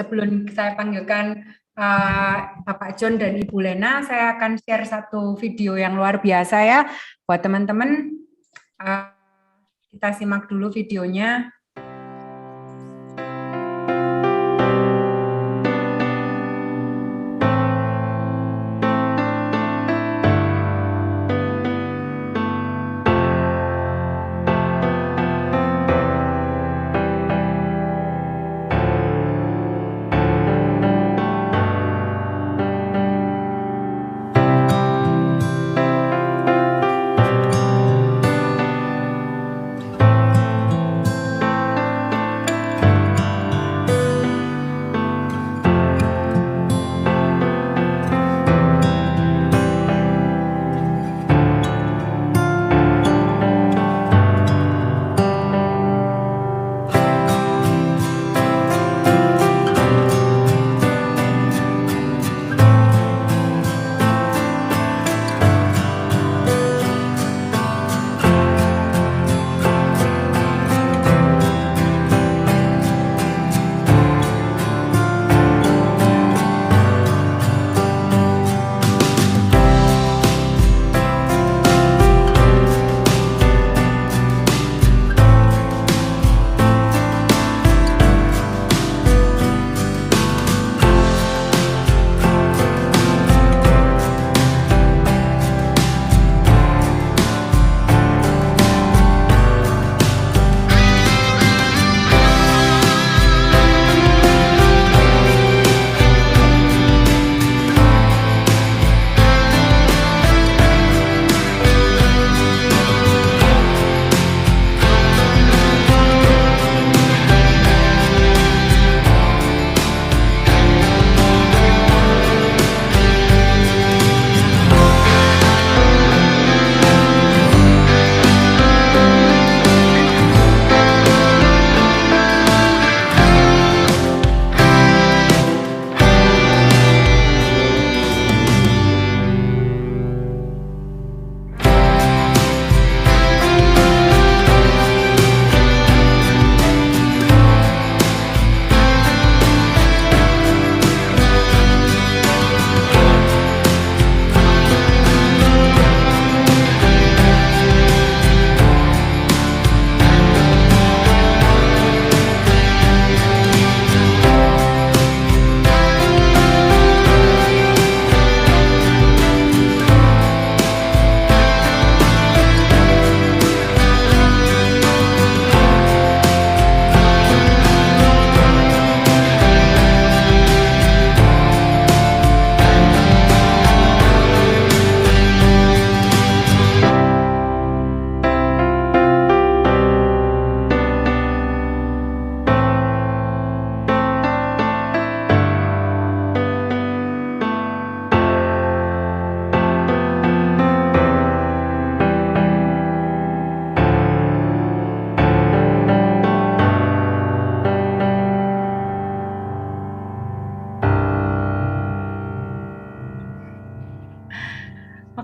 sebelum saya panggilkan Bapak John dan Ibu Lena, saya akan share satu video yang luar biasa ya buat teman-teman. Kita simak dulu videonya.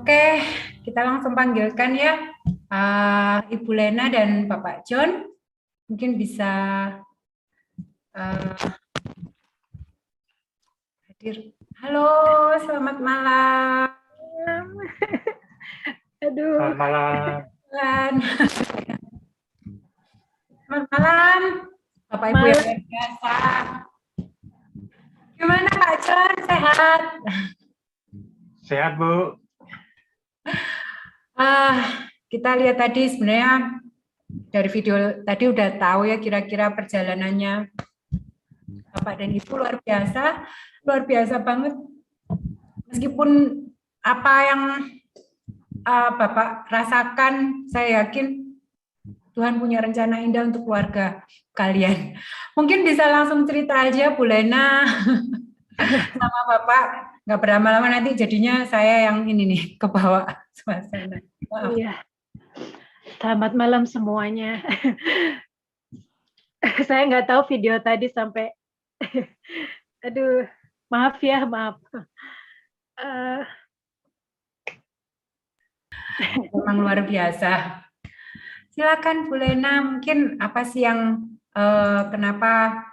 Oke, kita langsung panggilkan ya Ibu Lena dan Bapak John. Mungkin bisa hadir. Halo, selamat malam. Aduh. Selamat malam. Selamat malam, Bapak Ibu yang luar biasa. Gimana Pak John, sehat? Sehat, Bu. Kita lihat tadi sebenarnya dari video tadi udah tahu ya kira-kira perjalanannya Bapak dan Ibu luar biasa banget. Meskipun apa yang Bapak rasakan, saya yakin Tuhan punya rencana indah untuk keluarga kalian. Mungkin bisa langsung cerita aja Bu Lena sama Bapak. Nggak berlama-lama nanti jadinya saya yang ini nih kebawa suasana. Iya. Selamat malam semuanya. Saya nggak tahu video tadi sampai, aduh, maaf ya, maaf. Memang luar biasa. Silakan Bu Lena, mungkin apa sih yang kenapa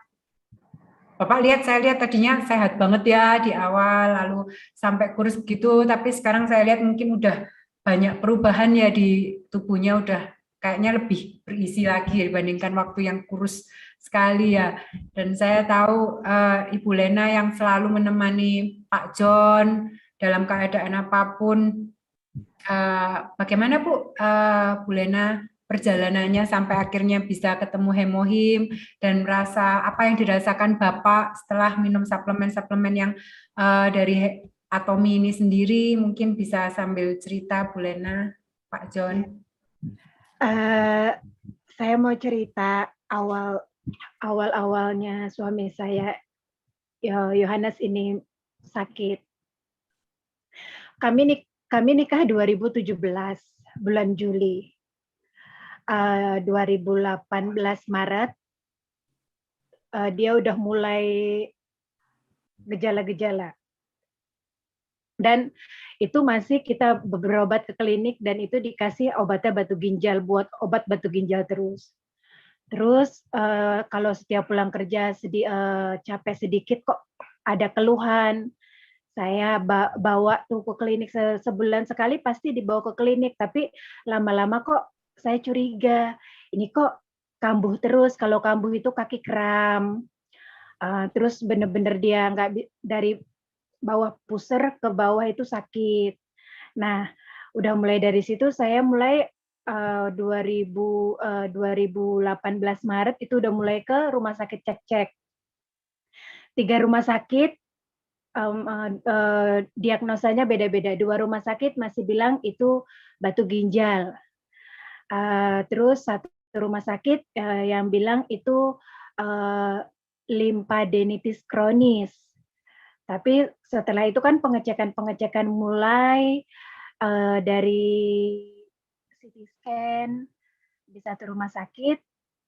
Bapak lihat, saya lihat tadinya sehat banget ya di awal, lalu sampai kurus begitu, tapi sekarang saya lihat mungkin udah banyak perubahan ya di tubuhnya, udah kayaknya lebih berisi lagi dibandingkan waktu yang kurus sekali ya. Dan saya tahu Ibu Lena yang selalu menemani Pak John dalam keadaan apapun. Bagaimana Bu Lena perjalanannya sampai akhirnya bisa ketemu Hemohim dan merasa apa yang dirasakan Bapak setelah minum suplemen-suplemen yang dari Atomi ini sendiri, mungkin bisa sambil cerita Bu Lena, Pak John. Saya mau cerita awal-awalnya suami saya Yohanes ini sakit. Kami nikah 2017 bulan Juli. 2018 Maret dia udah mulai gejala-gejala. Dan itu masih kita berobat ke klinik dan itu dikasih obatnya batu ginjal, buat obat batu ginjal terus. Terus kalau setiap pulang kerja capek sedikit kok ada keluhan. Saya bawa tuh ke klinik sebulan sekali pasti dibawa ke klinik, tapi lama-lama kok saya curiga, ini kok kambuh terus, kalau kambuh itu kaki kram. Terus bener-bener dia nggak dari bawah pusar ke bawah itu sakit. Nah, udah mulai dari situ saya mulai 2018 Maret itu udah mulai ke rumah sakit cek-cek. 3 rumah sakit diagnosanya beda-beda. 2 rumah sakit masih bilang itu batu ginjal. Terus 1 rumah sakit yang bilang itu limfadenitis kronis. Tapi setelah itu kan pengecekan mulai dari CT scan di 1 rumah sakit,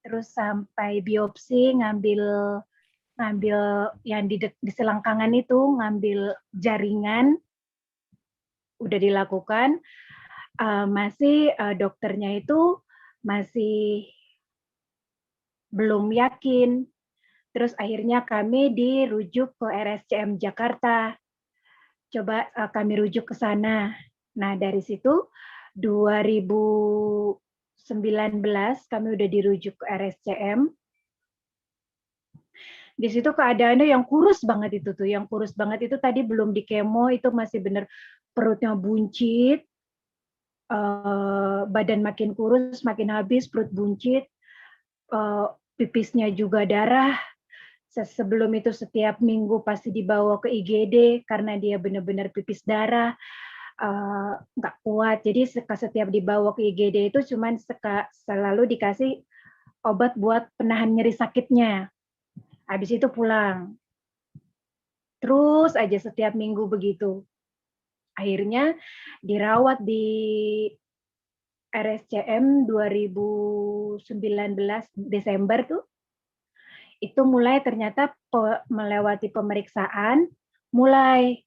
terus sampai biopsi ngambil yang di selangkangan itu, ngambil jaringan, udah dilakukan, masih dokternya itu masih belum yakin. Terus akhirnya kami dirujuk ke RSCM Jakarta. Coba kami rujuk ke sana. Nah, dari situ 2019 kami udah dirujuk ke RSCM. Di situ keadaannya yang kurus banget itu tuh, yang kurus banget itu tadi belum di kemo itu masih bener perutnya buncit, badan makin kurus, makin habis, perut buncit, pipisnya juga darah. Sebelum itu setiap minggu pasti dibawa ke IGD karena dia benar-benar pipis darah, nggak kuat. Jadi setiap dibawa ke IGD itu cuman selalu dikasih obat buat penahan nyeri sakitnya. Habis itu pulang. Terus aja setiap minggu begitu. Akhirnya dirawat di RSCM 2019 Desember tuh. Itu mulai ternyata melewati pemeriksaan, mulai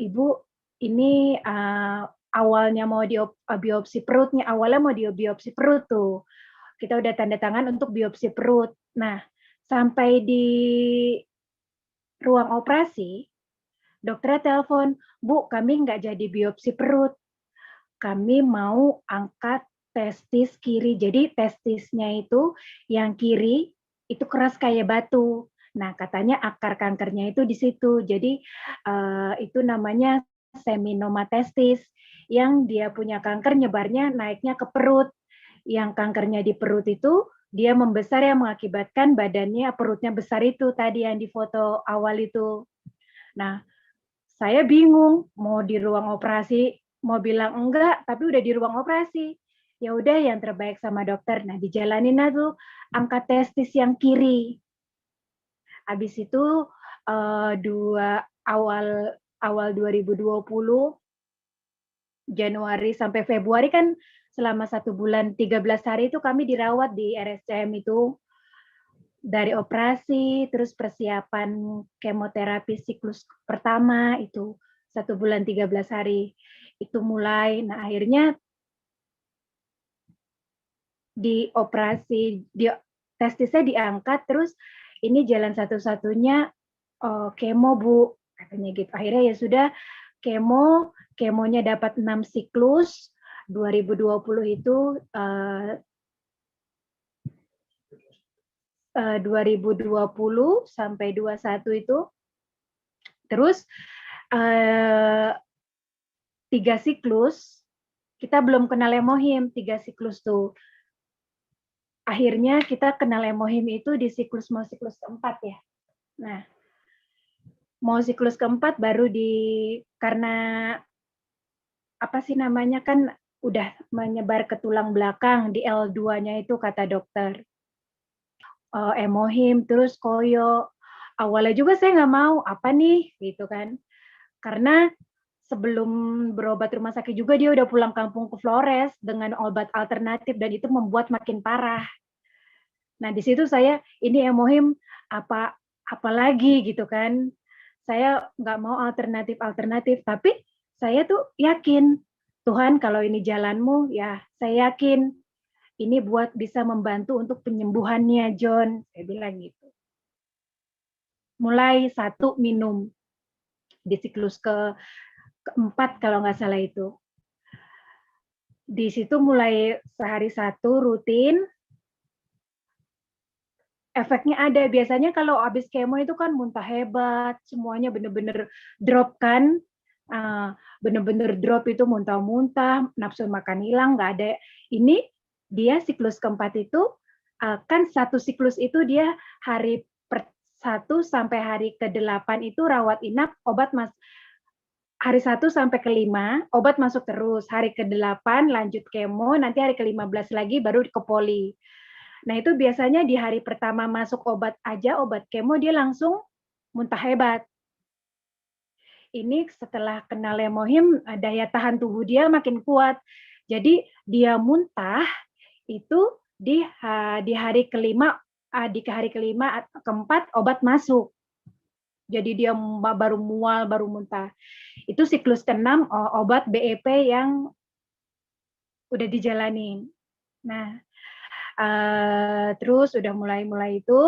Ibu ini awalnya mau biopsi perutnya, awalnya mau biopsi perut tuh. Kita udah tanda tangan untuk biopsi perut. Nah, sampai di ruang operasi, dokternya telepon, Bu, kami nggak jadi biopsi perut. Kami mau angkat testis kiri. Jadi testisnya itu yang kiri itu keras kayak batu. Nah, katanya akar kankernya itu di situ. Jadi itu namanya seminoma testis. Yang dia punya kanker nyebarnya naiknya ke perut. Yang kankernya di perut itu dia membesar yang mengakibatkan badannya perutnya besar itu tadi yang di foto awal itu. Nah, saya bingung mau di ruang operasi mau bilang enggak, tapi udah di ruang operasi. Ya udah yang terbaik sama dokter. Nah, dijalanin tuh angkat testis yang kiri. Habis itu awal 2020 Januari sampai Februari kan selama 1 bulan 13 hari itu kami dirawat di RSCM itu dari operasi terus persiapan kemoterapi siklus pertama itu 1 bulan 13 hari itu mulai. Nah, akhirnya di operasi testisnya diangkat terus ini jalan satu-satunya kemo Bu, katanya gitu. Akhirnya ya sudah kemonya dapat 6 siklus, 2020 itu 2020 sampai 21 itu, terus 3 siklus, kita belum kenal Emohim, 3 siklus tuh. Akhirnya kita kenal Emohim itu di siklus keempat ya. Nah, mau siklus keempat baru karena apa sih namanya kan udah menyebar ke tulang belakang di L2-nya itu kata dokter. Emohim, terus koyo. Awalnya juga saya nggak mau, apa nih, gitu kan. Karena sebelum berobat rumah sakit juga dia udah pulang kampung ke Flores dengan obat alternatif dan itu membuat makin parah. Nah di situ saya ini Emohim apa lagi gitu kan. Saya nggak mau alternatif, tapi saya tuh yakin Tuhan kalau ini jalanmu ya saya yakin ini buat bisa membantu untuk penyembuhannya John. Saya bilang gitu. Mulai 1 minum di siklus keempat kalau nggak salah itu. Di situ mulai sehari 1 rutin, efeknya ada. Biasanya kalau habis kemo itu kan muntah hebat, semuanya bener-bener drop kan, bener-bener drop itu muntah-muntah, nafsu makan hilang, nggak ada. Ini dia siklus keempat itu, kan 1 siklus itu dia hari 1 sampai hari ke-8 itu rawat inap, obat hari 1 sampai ke-5, obat masuk terus. Hari ke-8 lanjut kemo, nanti hari ke-15 lagi baru ke poli. Nah itu biasanya di hari pertama masuk obat kemo, dia langsung muntah hebat. Ini setelah kenal Emohim, daya tahan tubuh dia makin kuat. Jadi dia muntah itu di hari kelima, keempat obat masuk. Jadi dia baru mual, baru muntah. Itu siklus ke-6 obat BEP yang udah dijalanin. Nah, terus udah mulai itu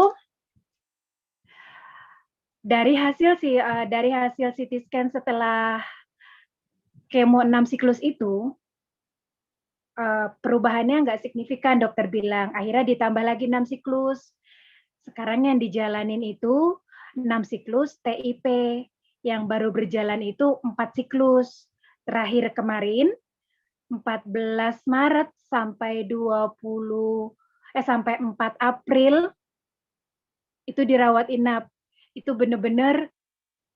dari hasil CT scan setelah kemo 6 siklus itu perubahannya nggak signifikan, dokter bilang. Akhirnya ditambah lagi 6 siklus. Sekarang yang dijalanin itu 6 siklus TIP, yang baru berjalan itu 4 siklus. Terakhir kemarin 14 Maret sampai 4 April itu dirawat inap. Itu benar-benar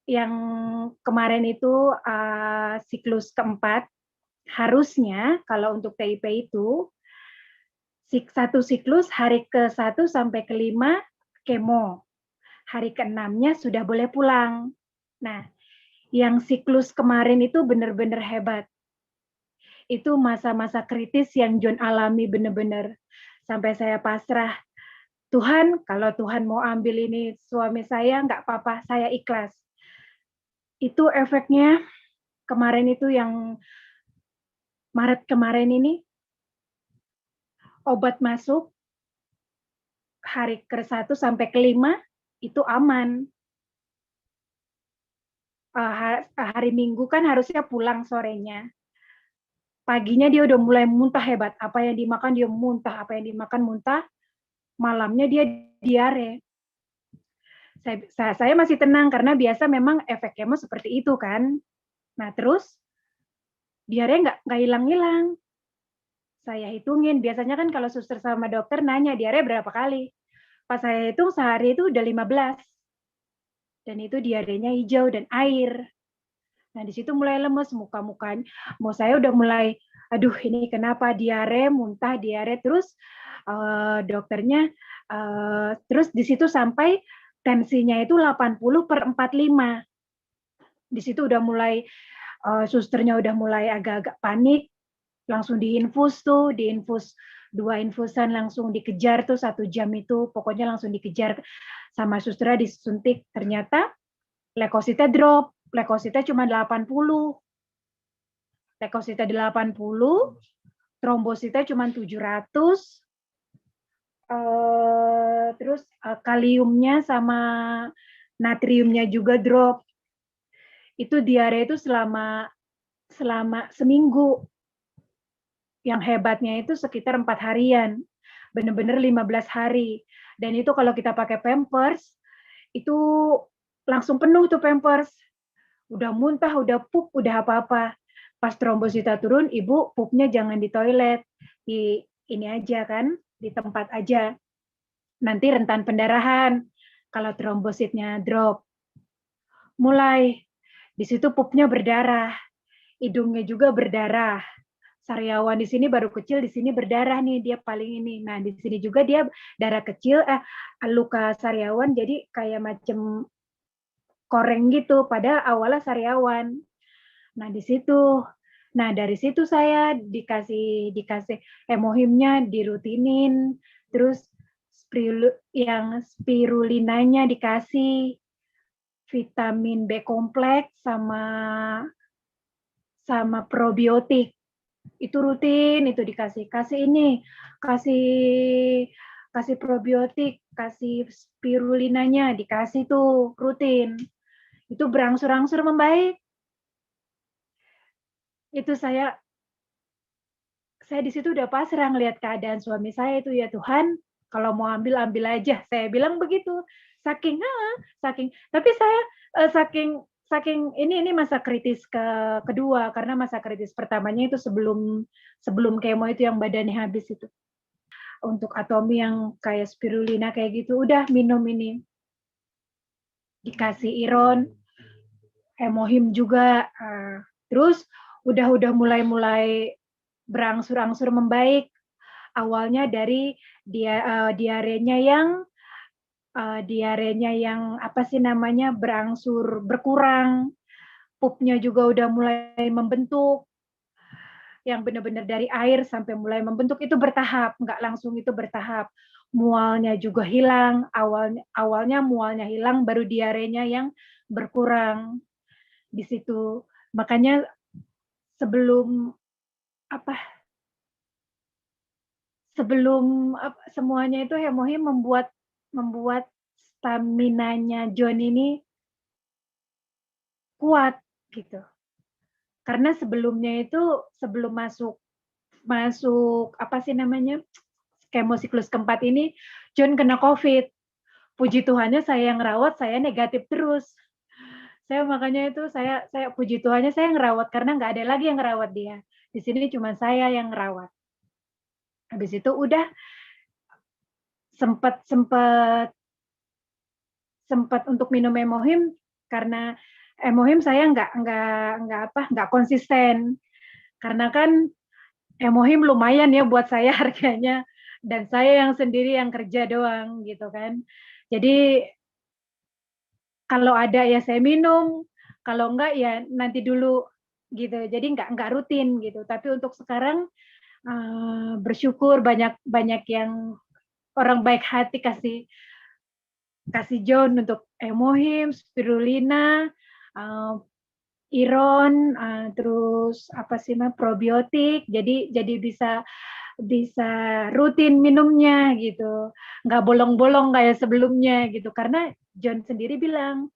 yang kemarin itu siklus keempat. Harusnya kalau untuk TIP itu 1 siklus hari ke-1 sampai ke-5 kemo. Hari ke-6-nya sudah boleh pulang. Nah, yang siklus kemarin itu benar-benar hebat. Itu masa-masa kritis yang John alami benar-benar. Sampai saya pasrah. Tuhan, kalau Tuhan mau ambil ini suami saya, nggak apa-apa, saya ikhlas. Itu efeknya kemarin itu yang Maret kemarin ini, obat masuk hari ke-1 sampai ke-5 itu aman. Hari Minggu kan harusnya pulang sorenya. Paginya dia udah mulai muntah hebat. Apa yang dimakan dia muntah, apa yang dimakan muntah. Malamnya dia diare. Saya masih tenang karena biasa memang efek kemo seperti itu kan. Nah terus diare nggak hilang-hilang. Saya hitungin, biasanya kan kalau suster sama dokter nanya diare berapa kali. Pas saya hitung sehari itu udah 15. Dan itu diarenya hijau dan air. Nah di situ mulai lemes muka-mukanya. Mau saya udah mulai, aduh ini kenapa diare, muntah diare. Terus dokternya, terus di situ sampai tensinya itu 80/45. Di situ udah mulai, susternya udah mulai agak-agak panik. Langsung diinfus 2 infusan langsung dikejar tuh 1 jam itu, pokoknya langsung dikejar sama susternya disuntik. Ternyata leukositnya drop, leukositnya cuma 80. Leukositnya 80, trombositnya cuma 700, terus kaliumnya sama natriumnya juga drop. Itu diare itu selama seminggu. Yang hebatnya itu sekitar 4 harian. Benar-benar 15 hari. Dan itu kalau kita pakai Pampers, itu langsung penuh tuh Pampers. Udah muntah, udah pup, udah apa-apa. Pas trombosita turun, ibu pupnya jangan di toilet. Di ini aja kan, di tempat aja. Nanti rentan pendarahan kalau trombositnya drop. Mulai di situ pupnya berdarah, hidungnya juga berdarah. Sariawan di sini baru kecil, di sini berdarah nih, dia paling ini. Nah, di sini juga dia darah kecil, luka sariawan jadi kayak macam koreng gitu, pada awalnya sariawan. Nah, di situ. Nah, dari situ saya dikasih hemohimnya dirutinin, terus yang spirulinanya dikasih, vitamin B kompleks sama probiotik. Itu rutin, itu kasih ini, kasih probiotik, kasih spirulinanya dikasih tuh rutin. Itu berangsur-angsur membaik. Itu saya di situ udah pasrah ngelihat keadaan suami saya itu, ya Tuhan, kalau mau ambil aja. Saya bilang begitu. Saking tapi saya saking ini masa kritis kedua, karena masa kritis pertamanya itu sebelum kemo itu yang badannya habis itu. Untuk atomi yang kayak spirulina kayak gitu, udah minum ini. Dikasih iron, hemohim juga. Terus udah mulai berangsur-angsur membaik. Awalnya dari diarenya yang apa sih namanya, berangsur berkurang, pupnya juga udah mulai membentuk, yang benar-benar dari air sampai mulai membentuk itu bertahap, nggak langsung, itu bertahap. Mualnya juga hilang, awalnya mualnya hilang, baru diarenya yang berkurang di situ. Makanya sebelum semuanya itu hemohim membuat staminanya John ini kuat gitu. Karena sebelumnya itu sebelum masuk apa sih namanya, kemo siklus keempat ini, John kena COVID. Puji Tuhannya saya yang rawat, saya negatif terus. Saya makanya itu saya puji Tuhannya saya ngerawat, karena nggak ada lagi yang ngerawat dia. Di sini cuma saya yang ngerawat. Habis itu udah sempat untuk minum hemohim, karena hemohim saya nggak konsisten, karena kan hemohim lumayan ya buat saya harganya, dan saya yang sendiri yang kerja doang gitu kan. Jadi kalau ada ya saya minum, kalau enggak ya nanti dulu gitu. Jadi enggak rutin gitu. Tapi untuk sekarang bersyukur banyak yang orang baik hati kasih John untuk hemohim, spirulina, iron, terus apa sih probiotik. Jadi bisa rutin minumnya gitu, nggak bolong-bolong kayak sebelumnya gitu. Karena John sendiri bilang,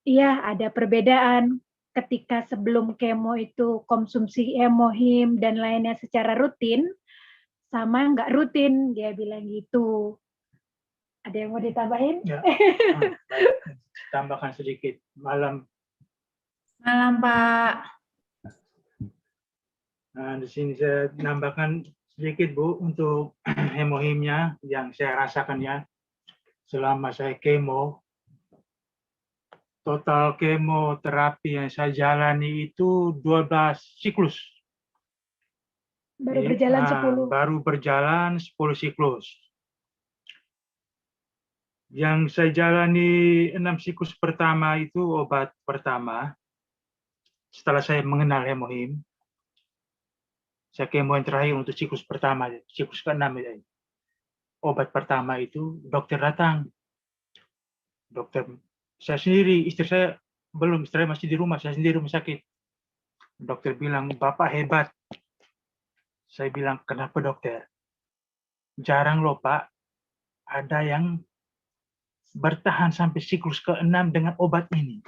iya ada perbedaan ketika sebelum kemo itu konsumsi hemohim dan lainnya secara rutin, sama nggak rutin, dia bilang gitu. Ada yang mau ditambahin? Ya, tambahkan sedikit. Malam Pak. Nah, di sini saya nambahkan sedikit Bu untuk hemohimnya yang saya rasakan ya selama saya kemo. Total kemoterapi yang saya jalani itu 12 siklus. Baru berjalan 10. Baru berjalan 10 siklus. Yang saya jalani 6 siklus pertama itu obat pertama. Setelah saya mengenal hemohim, saya kemo yang terakhir untuk siklus pertama, siklus ke-6 ya. Obat pertama itu dokter datang. Dokter saya sendiri, istri saya belum, istri saya masih di rumah, saya sendiri rumah sakit. Dokter bilang, Bapak hebat. Saya bilang, kenapa dokter? jarang loh Pak, ada yang bertahan sampai siklus ke-6 dengan obat ini.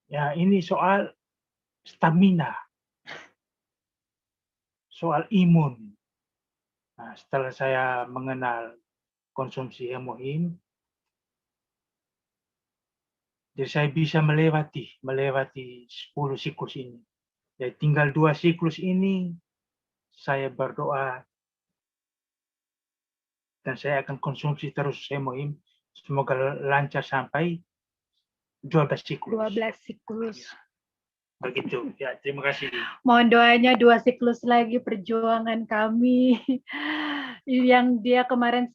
Ya, ini soal stamina, soal imun. Nah, setelah saya mengenal konsumsi Hemohim, jadi saya bisa melewati 10 siklus ini. Jadi tinggal 2 siklus ini, saya berdoa dan saya akan konsumsi terus Hemohim. Semoga lancar sampai 12 siklus. 12 siklus. Begitu. Ya, terima kasih. Mohon doanya 2 siklus lagi perjuangan kami. Yang dia kemarin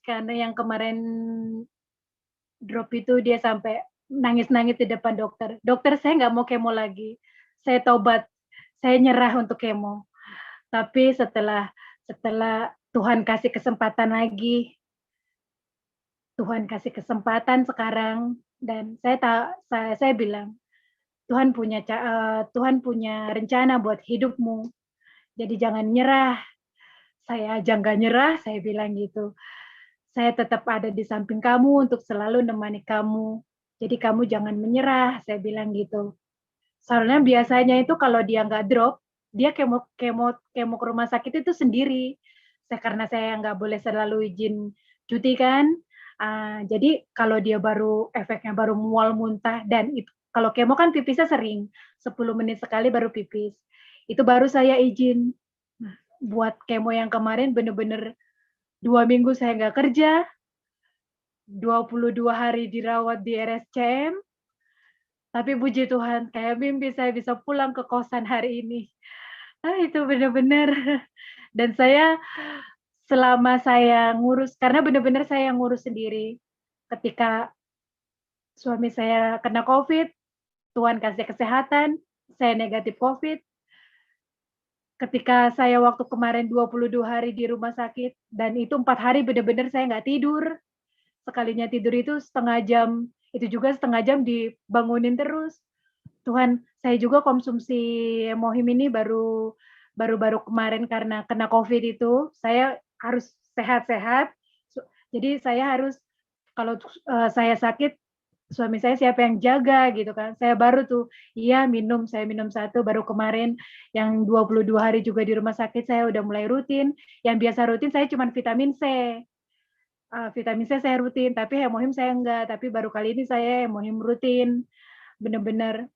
drop itu dia sampai nangis-nangis di depan dokter. Dokter, saya nggak mau kemo lagi. Saya tobat. Saya nyerah untuk kemo. Tapi setelah Tuhan kasih kesempatan lagi, Tuhan kasih kesempatan sekarang, dan saya bilang, Tuhan punya rencana buat hidupmu. Jadi jangan nyerah. Saya aja nggak nyerah, saya bilang gitu. Saya tetap ada di samping kamu untuk selalu nemani kamu. Jadi kamu jangan menyerah, saya bilang gitu. Soalnya biasanya itu kalau dia nggak drop, dia kemo ke rumah sakit itu sendiri. Karena saya nggak boleh selalu izin cuti kan. Jadi kalau dia efeknya baru mual muntah, dan itu kalau kemo kan pipisnya sering, 10 menit sekali baru pipis. Itu baru saya izin. Nah, buat kemo yang kemarin bener-bener 2 minggu saya nggak kerja, 22 hari dirawat di RSCM, tapi puji Tuhan, kayak mimpi saya bisa pulang ke kosan hari ini. Itu benar-benar. Dan saya selama saya ngurus, karena benar-benar saya yang ngurus sendiri. Ketika suami saya kena COVID, Tuhan kasih kesehatan, saya negatif COVID. Ketika saya waktu kemarin 22 hari di rumah sakit, dan itu 4 hari benar-benar saya nggak tidur. Sekalinya tidur itu setengah jam, itu juga setengah jam dibangunin terus. Tuhan, saya juga konsumsi Hemohim ini baru kemarin karena kena COVID itu, saya harus sehat-sehat. Jadi saya harus, kalau saya sakit, suami saya siapa yang jaga gitu kan. Saya baru tuh, saya minum 1, baru kemarin yang 22 hari juga di rumah sakit saya udah mulai rutin. Yang biasa rutin saya cuma vitamin C. Vitamin C saya rutin, tapi Hemohim saya enggak. Tapi baru kali ini saya Hemohim rutin. Benar-benar.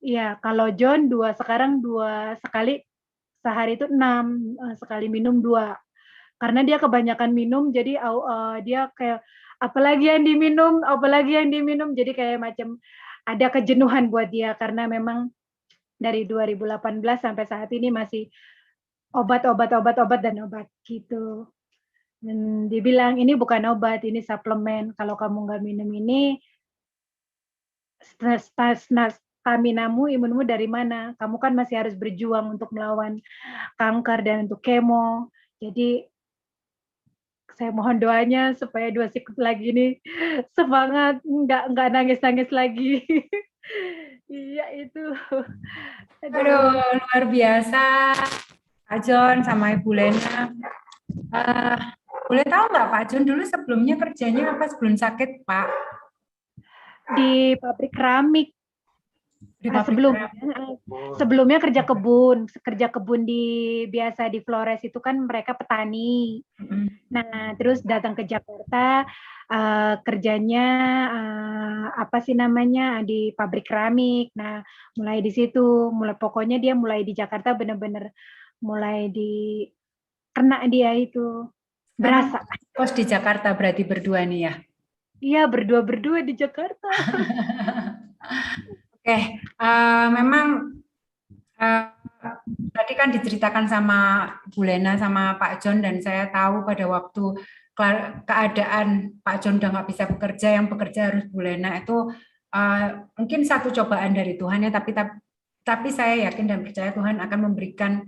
Iya, kalau John sekarang 2 sekali sehari itu 6, sekali minum 2. Karena dia kebanyakan minum, jadi dia kayak apalagi yang diminum, jadi kayak macam ada kejenuhan buat dia, karena memang dari 2018 sampai saat ini masih obat gitu. Dan dia bilang ini bukan obat, ini suplemen. Kalau kamu nggak minum ini, staminamu, imunmu dari mana? Kamu kan masih harus berjuang untuk melawan kanker dan untuk kemo. Jadi saya mohon doanya supaya 2 siklus lagi ini semangat, nggak nangis-nangis lagi. Iya itu. Aduh, luar biasa, Pak John sama Ibu Lena. Boleh tahu nggak Pak John dulu sebelumnya kerjanya apa sebelum sakit Pak? Di pabrik keramik. Sebelumnya kerja kebun biasa di Flores itu kan mereka petani. Nah, terus datang ke Jakarta, kerjanya di pabrik keramik. Nah, mulai di situ, pokoknya dia mulai di Jakarta benar-benar mulai kena dia itu berasa. Kos di Jakarta berarti berdua nih ya? Iya, berdua di Jakarta. Oke, memang tadi kan diceritakan sama Bu Lena sama Pak John, dan saya tahu pada waktu keadaan Pak John udah nggak bisa bekerja, yang bekerja harus Bu Lena, itu mungkin satu cobaan dari Tuhan ya, tapi saya yakin dan percaya Tuhan akan memberikan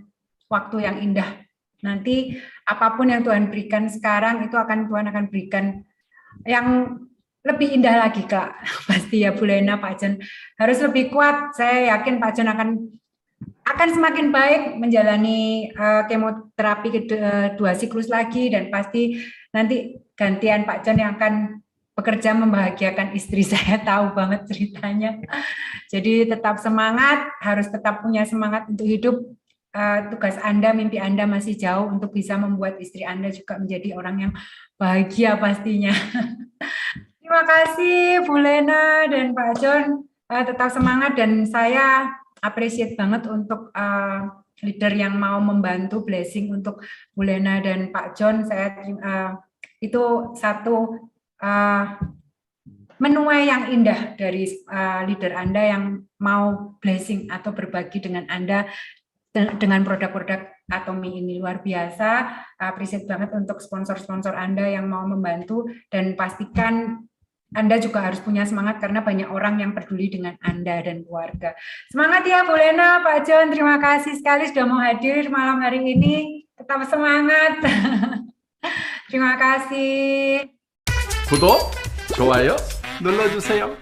waktu yang indah. Nanti apapun yang Tuhan berikan sekarang itu Tuhan akan berikan yang lebih indah lagi Kak. Pasti ya Bu Lena, Pak John harus lebih kuat. Saya yakin Pak John akan semakin baik menjalani kemoterapi kedua siklus lagi, dan pasti nanti gantian Pak John yang akan bekerja membahagiakan istri. Saya tahu banget ceritanya. Jadi tetap semangat, harus tetap punya semangat untuk hidup. Tugas Anda, mimpi Anda masih jauh untuk bisa membuat istri Anda juga menjadi orang yang bahagia pastinya. Terima kasih Bu Lena dan Pak John, tetap semangat, dan saya appreciate banget untuk leader yang mau membantu blessing untuk Bu Lena dan Pak John. Saya itu satu menuai yang indah dari leader Anda yang mau blessing atau berbagi dengan Anda dengan produk-produk Atomy ini. Luar biasa, appreciate banget untuk sponsor-sponsor Anda yang mau membantu, dan pastikan Anda juga harus punya semangat karena banyak orang yang peduli dengan Anda dan keluarga. Semangat ya Bu Lena, Pak John, terima kasih sekali sudah mau hadir malam hari ini. Tetap semangat. Terima kasih. 구독, 좋아요 눌러주세요.